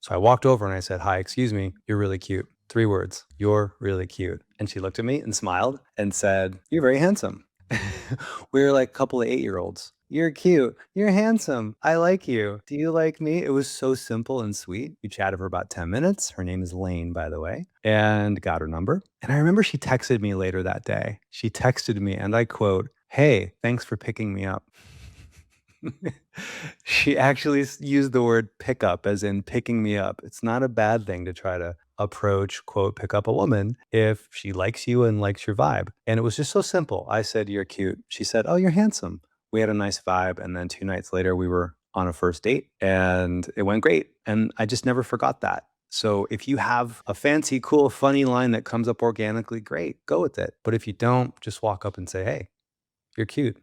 So I walked over and I said, "Hi, excuse me, you're really cute." 3 words, "You're really cute." And she looked at me and smiled and said, "You're very handsome." We were like a couple of 8-year-olds. "You're cute. You're handsome. I like you. Do you like me?" It was so simple and sweet. We chatted for about 10 minutes. Her name is Lane, by the way, and got her number. And I remember she texted me later that day. She texted me, and I quote, "Hey, thanks for picking me up." She actually used the word pickup as in picking me up. It's not a bad thing to try to approach, quote, pick up a woman if she likes you and likes your vibe. And it was just so simple. I said, "You're cute." She said, "Oh, you're handsome." We had a nice vibe. And then 2 nights later, we were on a first date and it went great. And I just never forgot that. So if you have a fancy, cool, funny line that comes up organically, great, go with it. But if you don't, just walk up and say, "Hey, you're cute.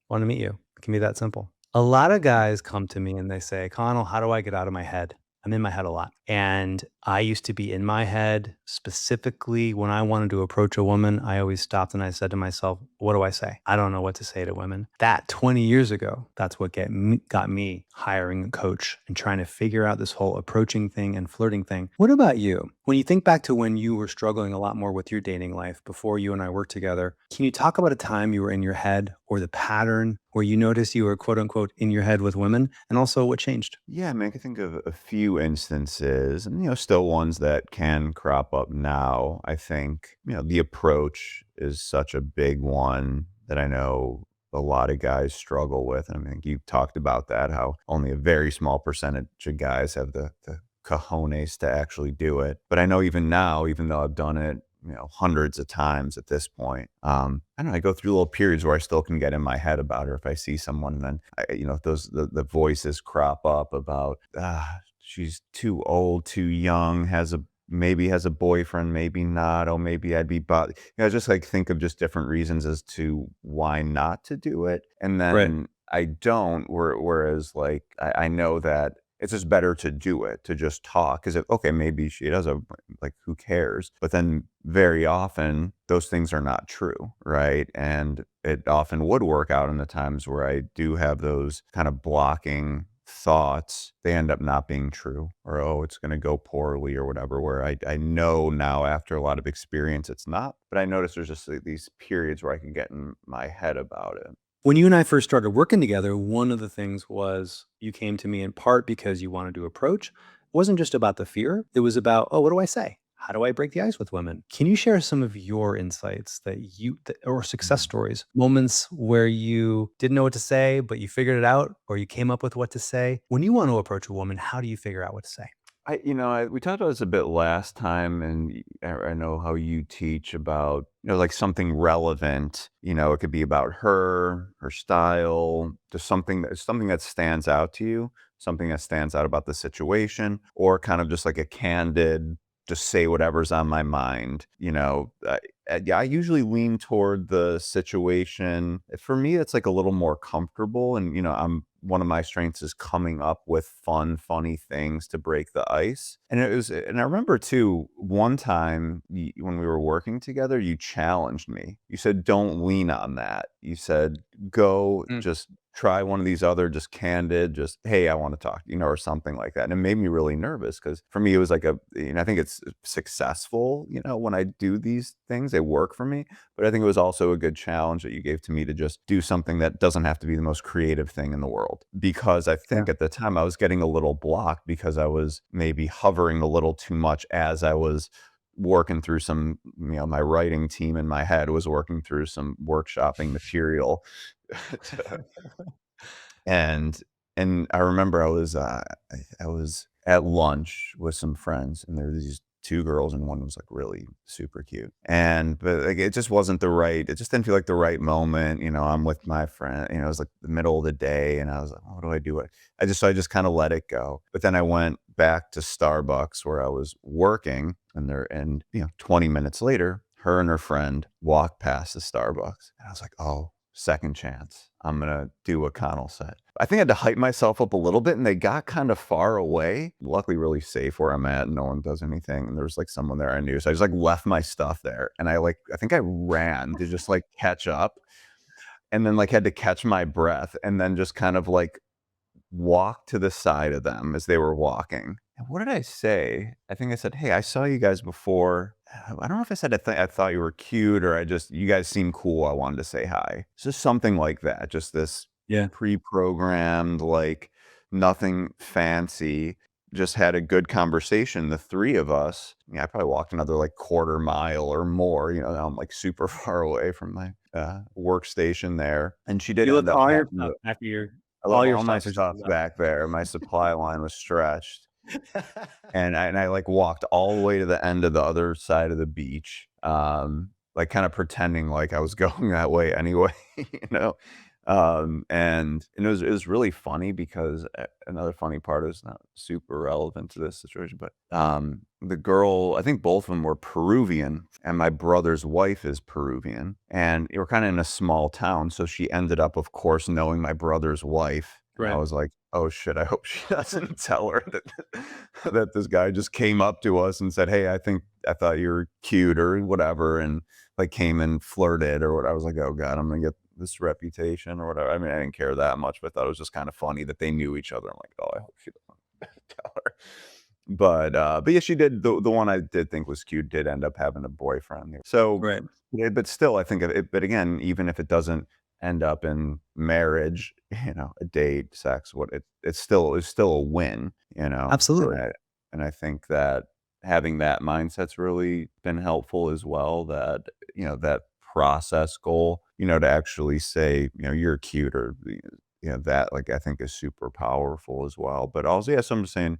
Want to meet you." It can be that simple. A lot of guys come to me and they say, "Connell, how do I get out of my head?" I'm in my head a lot. And I used to be in my head specifically when I wanted to approach a woman. I always stopped and I said to myself, "What do I say? I don't know what to say to women." That 20 years ago, that's what got me hiring a coach and trying to figure out this whole approaching thing and flirting thing. What about you? When you think back to when you were struggling a lot more with your dating life before you and I worked together, can you talk about a time you were in your head or the pattern where you noticed you were quote unquote in your head with women and also what changed? Yeah, I mean, I can think of a few instances, and still ones that can crop up now. I think the approach is such a big one that I know a lot of guys struggle with, and I think you talked about that, how only a very small percentage of guys have the cojones to actually do it. But I know even now, even though I've done it, hundreds of times at this point, I don't know, I go through little periods where I still can get in my head about her if I see someone, and then the voices crop up about she's too old, too young, maybe has a boyfriend, maybe not. Oh, maybe I'd be just like think of just different reasons as to why not to do it. And Right. then I don't, whereas like I know that it's just better to do it, to just talk. Because okay, maybe she does have, like, who cares? But then very often those things are not true, right? And it often would work out in the times where I do have those kind of blocking thoughts. They end up not being true, or oh, it's going to go poorly or whatever. Where I know now after a lot of experience it's not, but I notice there's just like these periods where I can get in my head about it. When you and I first started working together, one of the things was you came to me in part because you wanted to approach. It wasn't just about the fear, it was about, oh, what do I say? How do I break the ice with women? Can you share some of your insights or success Mhm. stories, moments where you didn't know what to say, but you figured it out, or you came up with what to say? When you want to approach a woman, how do you figure out what to say? We talked about this a bit last time, and I know how you teach about, like something relevant. It could be about her style, just something that stands out to you, something that stands out about the situation, or kind of just like a candid, just say whatever's on my mind. Yeah, I usually lean toward the situation. For me, it's like a little more comfortable, and I'm one of my strengths is coming up with fun, funny things to break the ice. And I remember too, one time when we were working together, you challenged me. You said, "Don't lean on that." You said, "Go, Mm, just try one of these other, just candid, just, hey, I want to talk, or something like that." And it made me really nervous because for me, it was like I think it's successful, when I do these things, they work for me. But I think it was also a good challenge that you gave to me to just do something that doesn't have to be the most creative thing in the world. Because I yeah. think at the time I was getting a little blocked because I was maybe hovering a little too much as I was working through some, my writing team in my head was working through some workshopping material. And I remember I was at lunch with some friends, and there were these 2 girls, and one was, like, really super cute. But, like, it just wasn't the right it just didn't feel like the right moment. I'm with my friend, it was, like, the middle of the day, and I was like, "What do I do?" I just kinda let it go. But then I went back to Starbucks where I was working, and 20 minutes later, her and her friend walked past the Starbucks, and I was like, "Oh, second chance. I'm gonna do what Connell said." I think I had to hype myself up a little bit, and they got kind of far away. Luckily, really safe where I'm at, and no one does anything, and there was, like, someone there I knew, so I just, like, left my stuff there, and I think I ran to just, like, catch up, and then, like, had to catch my breath, and then just kind of, like, walked to the side of them as they were walking. And what did I say? I think I said, "Hey, I saw you guys before." I don't know if I said I thought you were cute, or I just you guys seem cool. I wanted to say hi. It's just something like that. Just this Yeah. pre-programmed, like nothing fancy. Just had a good conversation, the three of us. Yeah, I probably walked another like quarter mile or more. Now I'm like super far away from my workstation there, and she did You end left up all your having stuff the after your I all left your all my stuff is just stuff left. back there. My supply line was stretched, and I, like, walked all the way to the end of the other side of the beach, like, kinda pretending like I was going that way anyway, you know? And it was really funny because, another funny part is not super relevant to this situation, but, the girl, I think both of them were Peruvian, and my brother's wife is Peruvian, and we're kinda in a small town, so she ended up, of course, knowing my brother's wife, and I Right. was like, "Oh, shit, I hope she doesn't tell her that that this guy just came up to us and said, 'Hey, I thought you were cute,' or whatever," and, like, came and flirted or what. I was like, "Oh god, I'm gonna get this reputation," or whatever. I mean, I didn't care that much, but I thought it was just kinda funny that they knew each other. I'm like, "Oh, I hope she doesn't tell her." But yeah, she did the one I did think was cute did end up having a boyfriend. So, Right. yeah, but still, I think of it, but again, even if it doesn't end up in marriage, a date, sex, what it's still a win, and Absolutely. I think that having that mindset's really been helpful as well, that, that process goal, to actually say, "You're cute," or, that, like, I think is super powerful as well. But also, yeah, so I'm just saying,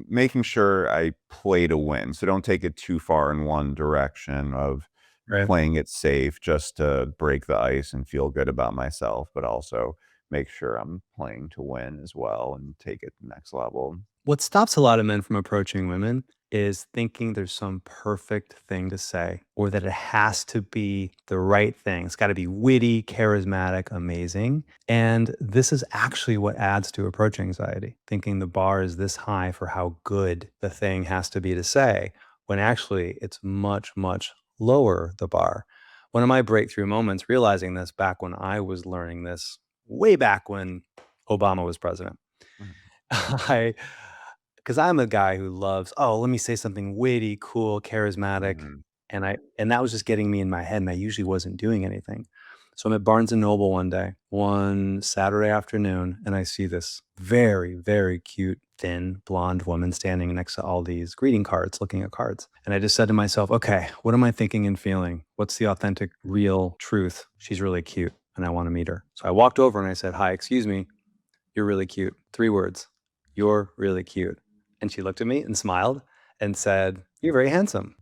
making sure I play to win, so don't take it too far in one direction of Right. playing it safe just to break the ice and feel good about myself, but also make sure I'm playing to win as well and take it to the next level. What stops a lot of men from approaching women is thinking there's some perfect thing to say or that it has to be the right thing. It's got to be witty, charismatic, amazing. And this is actually what adds to approach anxiety, thinking the bar is this high for how good the thing has to be to say, when actually it's much, much lower the bar. One of my breakthrough moments realizing this back when I was learning this, way back when Obama was president. Mhm, I because I'm a guy who loves, "Oh, let me say something witty, cool, charismatic," mhm, and that was just getting me in my head, and I usually wasn't doing anything. So I'm at Barnes& and Noble one day, one Saturday afternoon, and I see this very, very cute, thin, blonde woman standing next to all these greeting cards, looking at cards. And I just said to myself, "Okay, what am I thinking and feeling? What's the authentic, real truth? She's really cute, and I wanna meet her." So I walked over and I said, "Hi, excuse me. You're really cute." 3 words. "You're really cute." And she looked at me and smiled and said, "You're very handsome."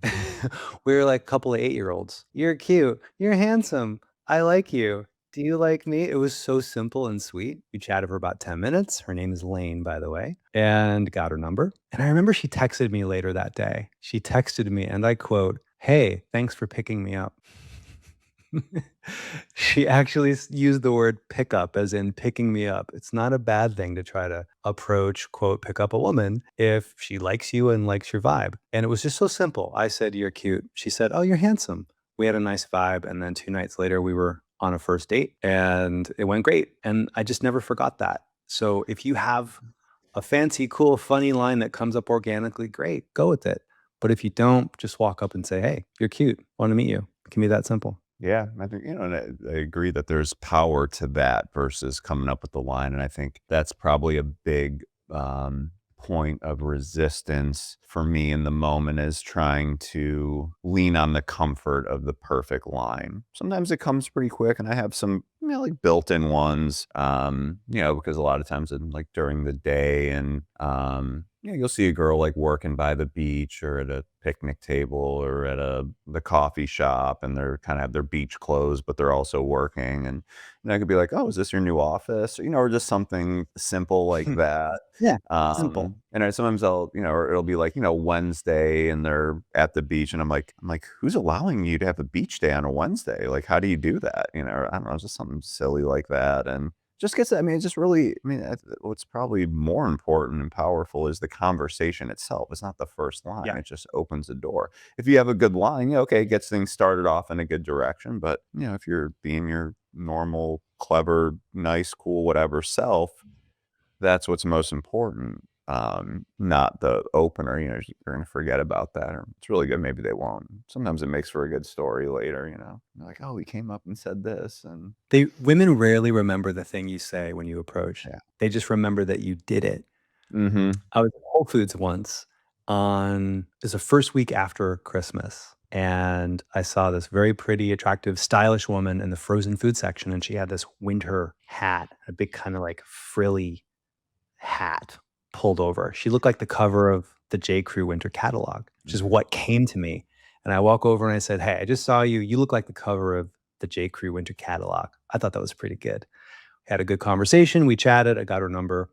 We were like a couple of 8-year-olds. "You're cute. You're handsome. I like you. Do you like me?" It was so simple and sweet. We chatted for about 10 minutes. Her name is Lane, by the way, and got her number. And I remember she texted me later that day. She texted me, and I quote, "Hey, thanks for picking me up." She actually used the word pickup as in picking me up. It's not a bad thing to try to approach, quote, pick up a woman if she likes you and likes your vibe. And it was just so simple. I said, "You're cute." She said, "Oh, you're handsome." We had a nice vibe. And then 2 nights later, we were on a first date and it went great. And I just never forgot that. So if you have a fancy, cool, funny line that comes up organically, great, go with it. But if you don't, just walk up and say, "Hey, you're cute. Want to meet you." It can be that simple. yeah, I think, and I agree that there's power to that versus coming up with the line. And I think that's probably a big point of resistance for me in the moment, is trying to lean on the comfort of the perfect line. Sometimes it comes pretty quick, and I have some, like built-in ones, because a lot of times in like during the day, and you'll see a girl like working by the beach or at a picnic table or at the coffee shop, and they're kind of have their beach clothes, but they're also working. And I could be like, "Oh, is this your new office?" Or just something simple like that. Yeah, simple. And sometimes or it'll be like, Wednesday, and they're at the beach, and I'm like, "Who's allowing you to have a beach day on a Wednesday? Like, how do you do that?" I don't know, just something silly like that. And just gets, I mean, it just really, I mean, what's probably more important and powerful is the conversation itself. It's not the first line. Yeah. It just opens the door. If you have a good line, yeah, okay, it gets things started off in a good direction. But, if you're being your normal, clever, nice, cool, whatever self, that's what's most important, not the opener, you're gonna forget about that, or it's really good, maybe they won't. Sometimes it makes for a good story later, They're like, "Oh, he came up and said this," and They women rarely remember the thing you say when you approach. yeah. They just remember that you did it. Mhm. I was at Whole Foods once on it was the first week after Christmas, and I saw this very pretty, attractive, stylish woman in the frozen food section, and she had this winter hat, a big kinda, like, frilly hat pulled over. She looked like the cover of the J. Crew winter catalog, which is Mhm. what came to me, and I walk over and I said, "Hey, I just saw you. You look like the cover of the J. Crew winter catalog." I thought that was pretty good. Had a good conversation, we chatted, I got her number.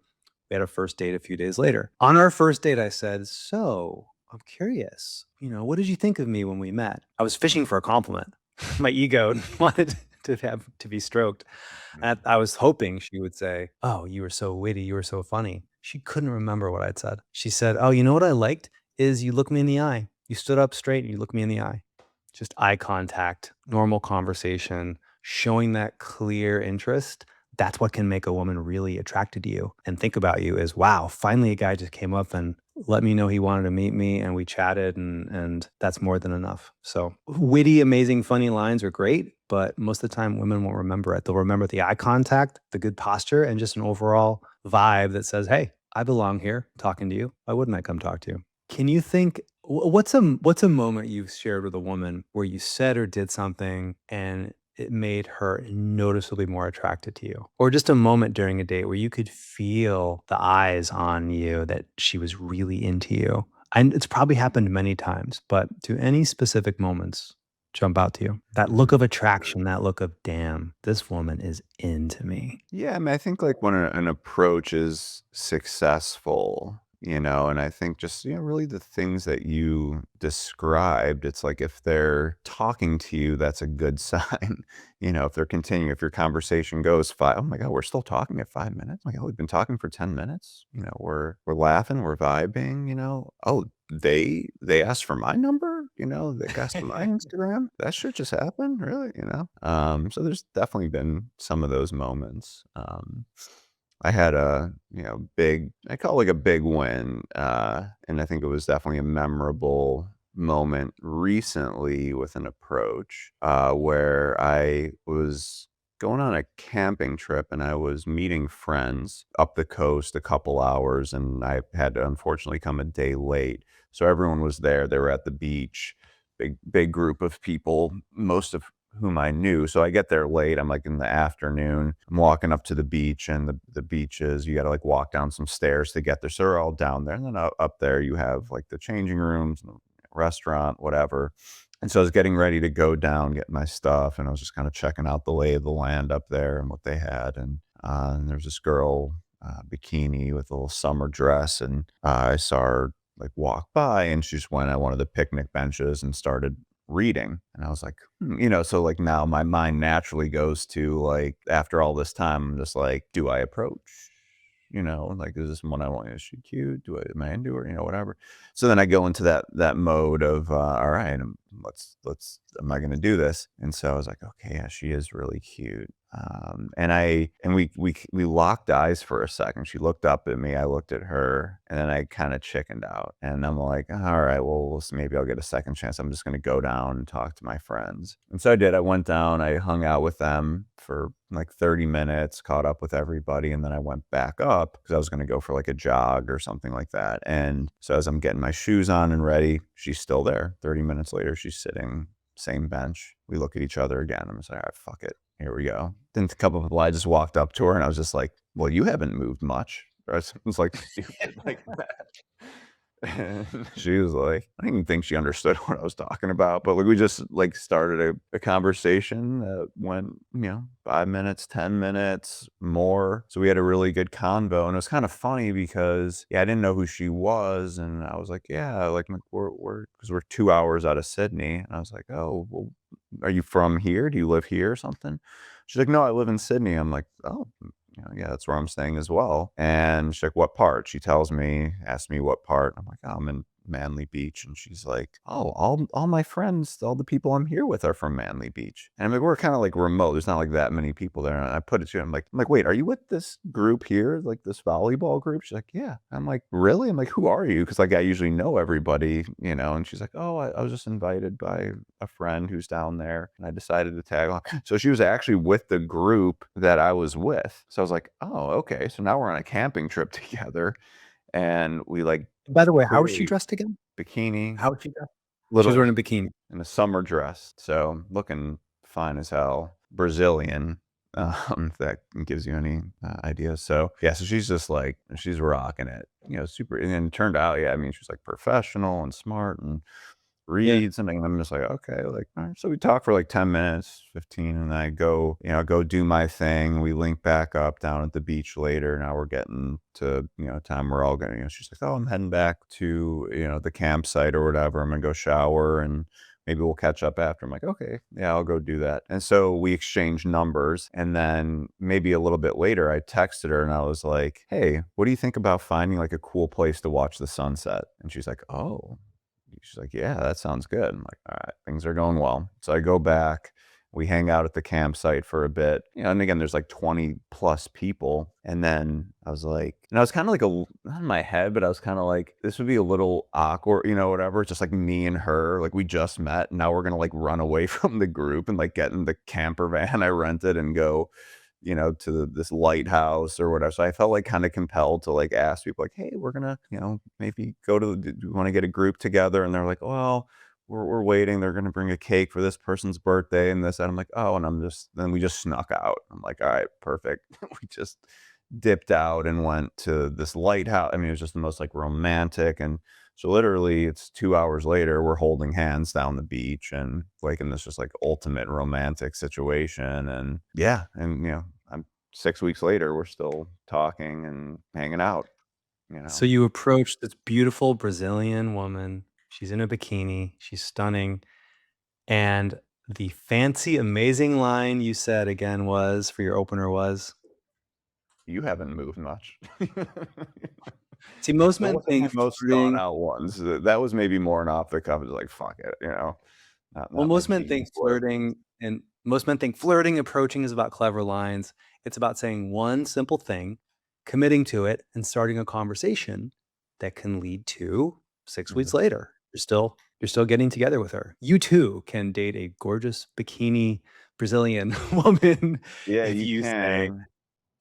We had a first date a few days later. On our first date, I said, "So, I'm curious, what did you think of me when we met?" I was fishing for a compliment. My ego wanted to be stroked. And I was hoping she would say, "Oh, you were so witty, you were so funny." She couldn't remember what I'd said. She said, "Oh, you know what I liked is you looked me in the eye. You stood up straight and you looked me in the eye." Just eye contact, normal conversation, showing that clear interest. That's what can make a woman really attracted to you and think about you is, wow, finally a guy just came up and let me know he wanted to meet me and we chatted and that's more than enough. So witty, amazing, funny lines are great, but most of the time women won't remember it. They'll remember the eye contact, the good posture, and just an overall vibe that says, "Hey, I belong here talking to you. Why wouldn't I come talk to you?" Can you think what's a moment you've shared with a woman where you said or did something and it made her noticeably more attracted to you? Or just a moment during a date where you could feel the eyes on you that she was really into you? And it's probably happened many times, but do any specific moments jump out to you? That look Mhm. of attraction, that look of, "Damn, this woman is into me." Yeah, I mean, I think like when an approach is successful, and I think just, really the things that you described, it's like if they're talking to you, that's a good sign. If they're continuing, if your conversation goes oh my God, we're still talking at 5 minutes. Oh my God, we've been talking for 10 minutes. We're laughing, we're vibing, Oh, they asked for my number, they asked for my Instagram. That shit just happened, really, so there's definitely been some of those moments. I had a big, I call it like a big win, and I think it was definitely a memorable moment recently with an approach, where I was going on a camping trip and I was meeting friends up the coast a couple hours, and I had to unfortunately come a day late. So everyone was there. They were at the beach, big group of people, most of whom I knew. So I get there late. I'm like in the afternoon. I'm walking up to the beach, and the beaches, you got to like walk down some stairs to get there. So they're all down there. And then up there, you have like the changing rooms, and the restaurant, whatever. And so I was getting ready to go down, get my stuff. And I was just kind of checking out the lay of the land up there and what they had. And there was this girl, bikini with a little summer dress. And I saw her like walk by, and she just went at one of the picnic benches and started reading. And I was like, so like now my mind naturally goes to like, after all this time, I'm just like, do I approach? Like, is this one I want? Is she cute? Am I into her? Whatever. So then I go into that mode of, all right, am I going to do this? And so I was like, okay, yeah, she is really cute. And we locked eyes for a second. She looked up at me, I looked at her, and then I kind of chickened out. And I'm like, all right, well, maybe I'll get a second chance. I'm just going to go down and talk to my friends. And so I did. I went down, I hung out with them for like 30 minutes, caught up with everybody, and then I went back up because I was going to go for like a jog or something like that. And so as I'm getting my shoes on and ready, she's still there. 30 minutes later, she's sitting, same bench. We look at each other again. I'm just like, all right, fuck it. Here we go. Then a couple of people, I just walked up to her and I was just like, well, you haven't moved much. Or was like stupid like that. And she was like, I didn't even think she understood what I was talking about. But like we just like started a conversation that went, 5 minutes, 10 minutes, more. So we had a really good convo. And it was kind of funny because I didn't know who she was. And I was like, yeah, like because we're 2 hours out of Sydney. And I was like, oh, well, are you from here? Do you live here or something? She's like, no, I live in Sydney. I'm like, oh, yeah, that's where I'm staying as well. And she's like, what part? She tells me, asks me what part. I'm like, oh, I'm in Manly Beach," and she's like, "Oh, all my friends, all the people I'm here with are from Manly Beach." And I'm like, "We're kinda, like, remote, there's not, like, that many people there," and I put it to her, I'm like, "Wait, are you with this group here, like, this volleyball group?" She's like, "Yeah." I'm like, "Really?" I'm like, "Who are you?" Because like, I usually know everybody, and she's like, "Oh, I was just invited by a friend who's down there, and I decided to tag along." So she was actually with the group that I was with. So I was like, "Oh, okay, so now we're on a camping trip together," and we, like, By the way, how was she clearly dressed again? bikini, How was she dressed? She was little wearing a bikini. in a summer dress, so looking fine as hell, Brazilian, if that gives you any, ideas. So, yeah, so she's just like she's rocking it, super and then it turned out, yeah, I mean, she's, like, professional and smart and Yeah. read something, and I'm just like, "Okay," like, alright. So we talk for, like, 10 minutes, 15, and I go do my thing. We link back up down at the beach later. Now we're getting to, time we're all gonna she's like, "Oh, I'm heading back to, the campsite or whatever. I'm gonna go shower, and maybe we'll catch up after." I'm like, "Okay, yeah, I'll go do that." And so we exchanged numbers, and then maybe a little bit later, I texted her, and I was like, "Hey, what do you think about finding, like, a cool place to watch the sunset?" And she's like, "Oh." She's like, "Yeah, that sounds good." I'm like, "All right, things are going well." So I go back, we hang out at the campsite for a bit, and again, there's like 20 plus people. And then I was like, and I was kind of like not in my head, but I was kind of like, this would be a little awkward, whatever. It's just like me and her, like we just met. And now we're going to like run away from the group and like get in the camper van I rented and go to this lighthouse or whatever. So I felt like kind of compelled to like ask people like, "Hey, we're gonna, maybe go to do you want to get a group together?" And they're like, "Well, we're waiting. They're gonna bring a cake for this person's birthday and this." And I'm like, "Oh," and then we just snuck out. I'm like, "All right, perfect." We just dipped out and went to this lighthouse. I mean, it was just the most like romantic. And so literally it's 2 hours later, we're holding hands down the beach and like in this just like ultimate romantic situation. And yeah, and I'm 6 weeks later, we're still talking and hanging out, you So know. you approach this beautiful Brazilian woman. She's in a bikini. She's stunning. And the fancy, amazing line you said again was for your opener was, You haven't moved much. see, most That men wasn't my think most thought flirting out ones. That was maybe more an off the cuff, it's like, fuck it, well, not my most men game think for it. flirting, approaching is about clever lines. It's about saying one simple thing, committing to it, and starting a conversation that can lead to 6 weeks Mhm. later. You're still getting together with her. You too can date a gorgeous bikini Brazilian woman Yeah, if you you say, can.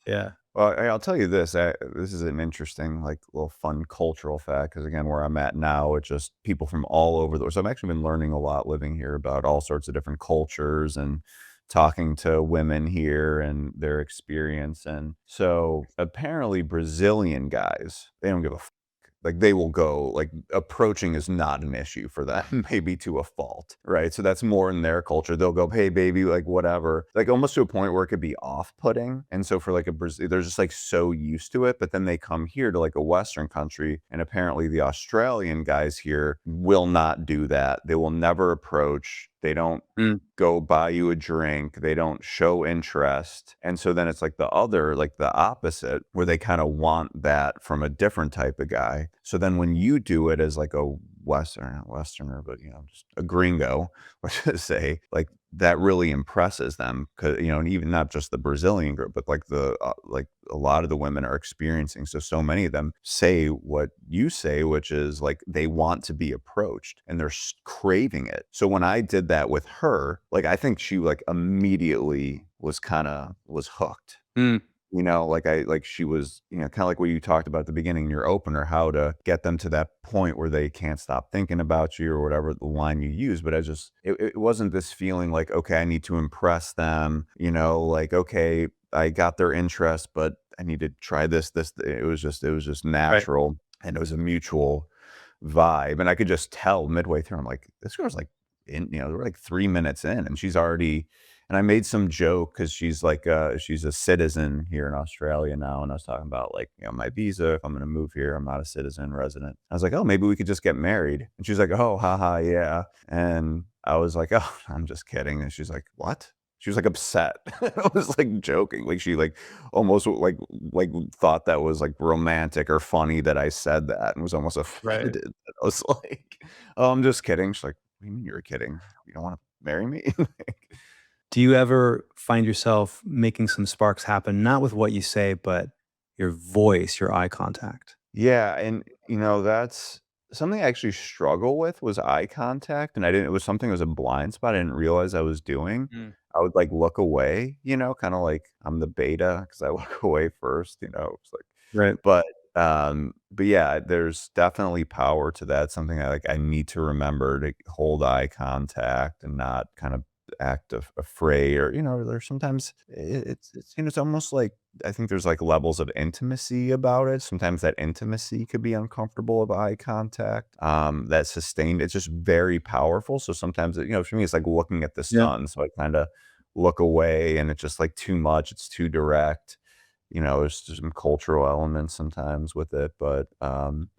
yeah. Well, I'll tell you this. This is an interesting, like, little fun cultural fact. Because again, where I'm at now, it's just people from all over the. So I've actually been learning a lot living here about all sorts of different cultures and talking to women here and their experience. And so apparently, Brazilian guys, they don't give a like, they will go like, approaching is not an issue for them, maybe to a fault, right? So that's more in their culture. They'll go, "Hey, baby," like, whatever, like, almost to a point where it could be off-putting, and so for, like, a Brazil, they're just, like, so used to it, but then they come here to, like, a Western country, and apparently the Australian guys here will not do that. They will never approach. They don't Mm, go buy you a drink, they don't show interest, and so then it's like the other like the opposite, where they kinda want that from a different type of guy. So then when you do it as like a not Westerner, but, just a gringo, let's just say, like, that really impresses them, 'cau and even not just the Brazilian group, but like a lot of the women are experiencing. So many of them say what you say, which is like they want to be approached and they're craving it. So when I did that with her, like I think she like immediately was hooked. mm, Like she was, kind of like what you talked about at the beginning in your opener, how to get them to that point where they can't stop thinking about you or whatever the line you use. But it wasn't this feeling like, okay, I need to impress them, like, okay, I got their interest, but I need to try this. It was just right. natural and it was a mutual vibe. And I could just tell midway through, I'm like, this girl's like we're like 3 minutes in and she's already and I made some joke because she's a citizen here in Australia now, and I was talking about like, my visa, if I'm gonna move here, I'm not a citizen resident. I was like, "Oh, maybe we could just get married." And she's like, "Oh, haha, yeah." And I was like, "Oh, I'm just kidding." And she's like, "What?" she was, like, upset. I was, like, joking, like, she, like, almost, like, thought that was, like, romantic or funny that I said that and was almost Right. offended. I was like, "Oh, I'm just kidding." She's like, "What do you mean you're kidding? You don't wanna marry me?" Like, Do you ever find yourself making some sparks happen, not with what you say, but your voice, your eye contact? yeah, and, that's something I actually struggle with was eye contact, and I didn't it was something that was a blind spot I didn't realize I was doing. Mm. I would, like, look away, kinda like I'm the beta because I look away first, it's like Right. but yeah, there's definitely power to that, something I need to remember to hold eye contact and not kind of act afraid or, there's sometimes it's almost like I think there's, like, levels of intimacy about it. Sometimes that intimacy could be uncomfortable of eye contact, that sustained it's just very powerful, so sometimes for me, it's like looking at the Yeah. sun, so I kinda look away, and it's just, like, too much, it's too direct. There's just some cultural elements sometimes with it, but,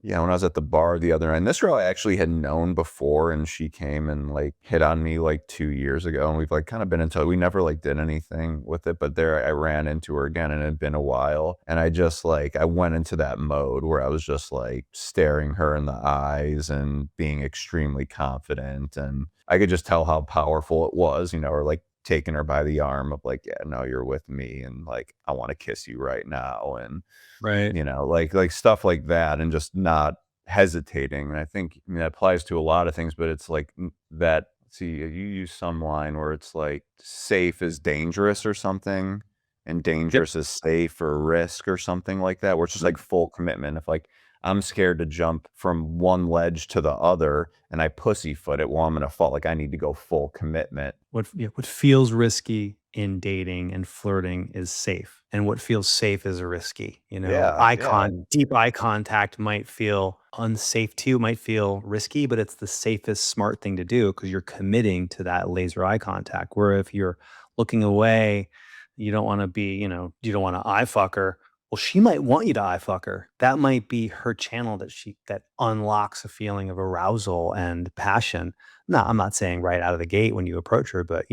yeah, when I was at the bar the other night and this girl I actually had known before, and she came and, like, hit on me, like, 2 years ago, and we've, like, kinda been into we never, like, did anything with it, but there I ran into her again, and it had been a while, and I just, like I went into that mode where I was just, like, staring her in the eyes and being extremely confident, and I could just tell how powerful it was, or, like, taking her by the arm of like, "Yeah, no, you're with me, and, like, I wanna kiss you right now," and, Right. like stuff like that, and just not hesitating, and that applies to a lot of things, but it's like, that see, you use some line where it's like, "Safe is dangerous," or something, and Yep. "dangerous is safe," or "risk," or something like that, where it's just, Right. like, full commitment. If, like, I'm scared to jump from one ledge to the other, and I pussyfoot it, well, I'm gonna fall, like, I need to go full commitment. What feels risky in dating and flirting is safe, and what feels safe is risky. Yeah, yeah. Deep eye contact might feel unsafe to you, might feel risky, but it's the safest, smart thing to do because you're committing to that laser eye contact. Where if you're looking away, you don't want to be, you don't want to eye fuck her. Well, she might want you to eye fuck her. That might be her channel that unlocks a feeling of arousal and passion. No, I'm not saying right out of the gate when you approach her, but,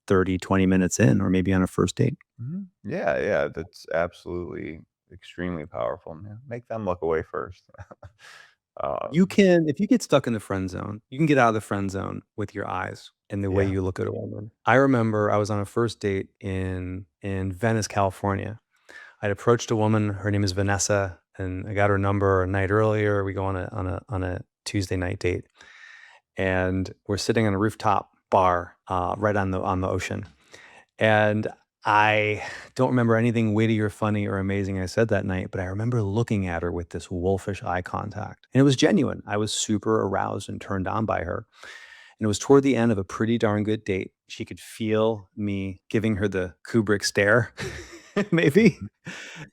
30, 20 minutes in or maybe on a first date. Mhm. Yeah, yeah, that's absolutely extremely powerful, man. Make them look away first. You Um, can if you get stuck in the friend zone, you can get out of the friend zone with your eyes and the way yeah. you look at a woman. I remember I was on a first date in Venice, California. I'd approached a woman, her name is Vanessa, and I got her number a night earlier. We go on a Tuesday night date, and we're sitting on a rooftop bar, right on the ocean. And I don't remember anything witty or funny or amazing I said that night, but I remember looking at her with this wolfish eye contact. And it was genuine. I was super aroused and turned on by her. And it was toward the end of a pretty darn good date. She could feel me giving her the Kubrick stare, maybe. Mhm.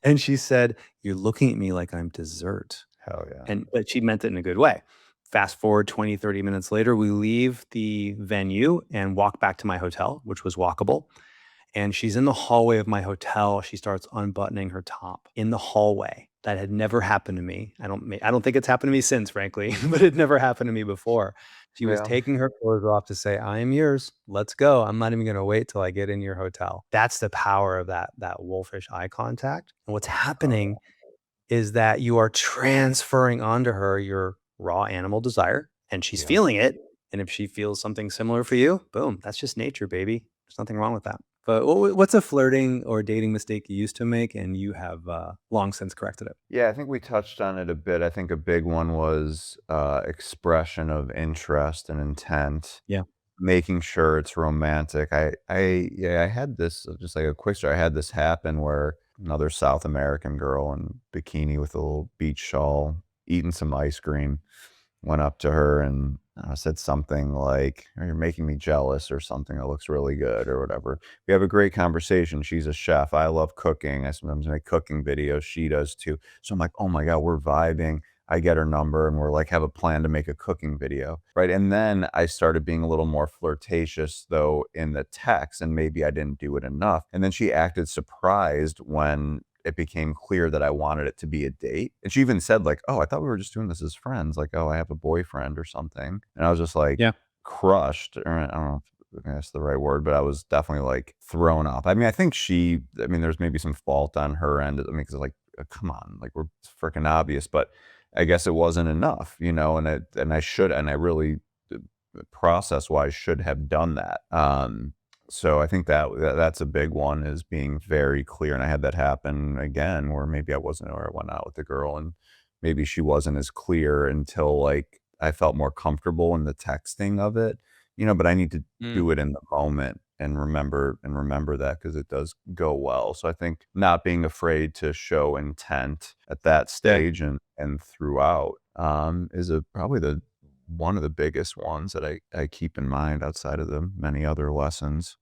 And she said, "You're looking at me like I'm dessert." Hell yeah. But she meant it in a good way. Fast forward 20, 30 minutes later, we leave the venue and walk back to my hotel, which was walkable, and she's in the hallway of my hotel. She starts unbuttoning her top in the hallway. That had never happened to me. I don't think it's happened to me since, frankly, but it never happened to me before. She was Yeah. taking her clothes off to say, "I am yours. Let's go. I'm not even gonna wait till I get in your hotel." That's the power of that wolfish eye contact. And what's happening Oh, is that you are transferring onto her your raw animal desire, and she's yeah. feeling it. And if she feels something similar for you, boom, that's just nature, baby. There's nothing wrong with that. But what's a flirting or dating mistake you used to make and you have long since corrected it? Yeah, I think we touched on it a bit. I think a big one was, expression of interest and intent, Yeah. making sure it's romantic. Yeah, I had this just like a quick story, I had this happen where another South American girl in bikini with a little beach shawl, eating some ice cream, went up to her and, said something like, "Oh, you're making me jealous," or something, "It looks really good," or whatever. We have a great conversation. She's a chef. I love cooking. I sometimes make cooking videos. She does too. So I'm like, "Oh my god, we're vibing." I get her number and we're like, have a plan to make a cooking video, right? And then I started being a little more flirtatious though in the text, and maybe I didn't do it enough. And then she acted surprised when it became clear that I wanted it to be a date. And she even said like, "Oh, I thought we were just doing this as friends." Like, "Oh, I have a boyfriend," or something. And I was just like Yeah. crushed, or I don't know. that's the right word, but I was definitely, like, thrown off. I mean, I mean, there's maybe some fault on her end, I mean, 'cause, like, come on, like, we're it's freaking obvious, but I guess it wasn't enough, and I really, uh, process-wise, should have done that. So I think that's a big one is being very clear, and I had that happen again where maybe I wasn't or I went out with the girl and maybe she wasn't as clear until, like, I felt more comfortable in the texting of it, but I need to Mm, do it in the moment and remember that because it does go well. So I think not being afraid to show intent at that yeah. stage and throughout, is a probably the one of the biggest ones that I keep in mind outside of the many other lessons.